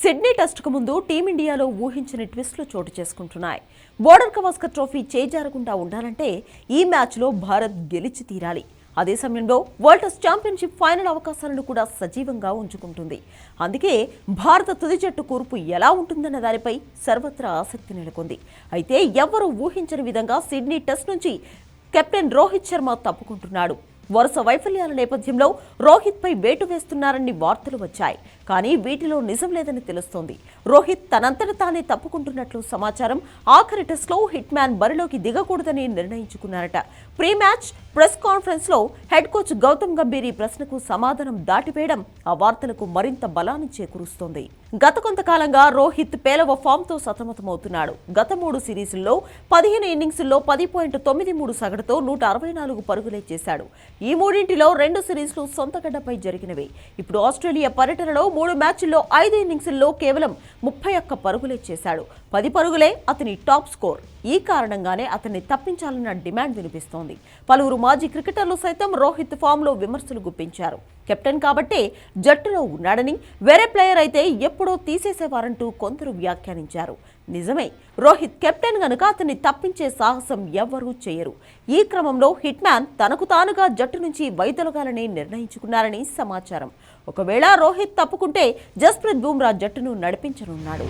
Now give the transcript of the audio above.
Sydney టెస్టుకు ముందు టీమిండియాలో ఊహించని ట్విస్టులు చోటు చేసుకుంటున్నాయి. బోర్డర్ గవాస్కర్ ట్రోఫీ చేజారకుండా ఉండాలంటే ఈ మ్యాచ్లో భారత్ గెలిచి తీరాలి. అదే సమయంలో వరల్డ్ టెస్ట్ ఛాంపియన్షిప్ ఫైనల్ అవకాశాలను కూడా సజీవంగా ఉంచుకుంటుంది. అందుకే భారత తుది జట్టు కూర్పు ఎలా ఉంటుందన్న దానిపై సర్వత్రా ఆసక్తి నెలకొంది. అయితే ఎవ్వరూ ఊహించని విధంగా సిడ్నీ టెస్ట్ నుంచి కెప్టెన్ రోహిత్ శర్మ తప్పుకుంటున్నాడు. వరుస వైఫల్యాల నేపథ్యంలో రోహిత్ పై వేటు వేస్తున్నారని వార్తలు వచ్చాయి. కానీ వీటిలో నిజం లేదని తెలుస్తోంది. రోహిత్ తనంతట తానే తప్పుకుంటున్నట్లు సమాచారం. ఆఖరి టెస్ట్లో హిట్ మ్యాన్ బరిలోకి దిగకూడదని నిర్ణయించుకున్నారట. ప్రీ మ్యాచ్ ప్రెస్ కాన్ఫరెన్స్ లో హెడ్ కోచ్ గౌతమ్ గంభీర్ ఈ ప్రశ్నకు సమాధానం దాటివేయడం ఆ వార్తలకు మరింత బలాన్ని చేకూరుస్తోంది. గత కొంతకాలంగా రోహిత్ పేలవ ఫామ్ తో సతమతమవుతున్నాడు. గత 3 సిరీసుల్లో 15 ఇన్నింగ్స్ల్లో 10.93 సగటుతో 164 పరుగులే చేశాడు. ఈ మూడింటిలో 2 సిరీస్లు సొంతగడ్డపై జరిగినవే. ఇప్పుడు ఆస్ట్రేలియా పర్యటనలో 3 మ్యాచ్ల్లో 5 ఇన్నింగ్స్ల్లో కేవలం 31 పరుగులే చేశాడు. 10 పరుగులే అతని టాప్ స్కోర్. ఈ కారణంగానే అతన్ని తప్పించాలన్న డిమాండ్ వినిపిస్తోంది. పలువురు మాజీ క్రికెటర్లు సైతం రోహిత్ ఫామ్ లో విమర్శలు గుప్పించారు. కెప్టెన్ కాబట్టే జట్టులో ఉన్నాడని, వేరే ప్లేయర్ అయితే ఎప్పుడో తీసేసేవారంటూ కొందరు వ్యాఖ్యానించారు. నిజమే, రోహిత్ కెప్టెన్ గనుక అతన్ని తప్పించే సాహసం ఎవ్వరూ చేయరు. ఈ క్రమంలో హిట్ మ్యాన్ తనకు తానుగా జట్టు నుంచి వైదొలగాలని నిర్ణయించుకున్నారని సమాచారం. ఒకవేళ రోహిత్ తప్పుకుంటే జస్ప్రీత్ బుమ్రా జట్టును నడిపించనున్నాడు.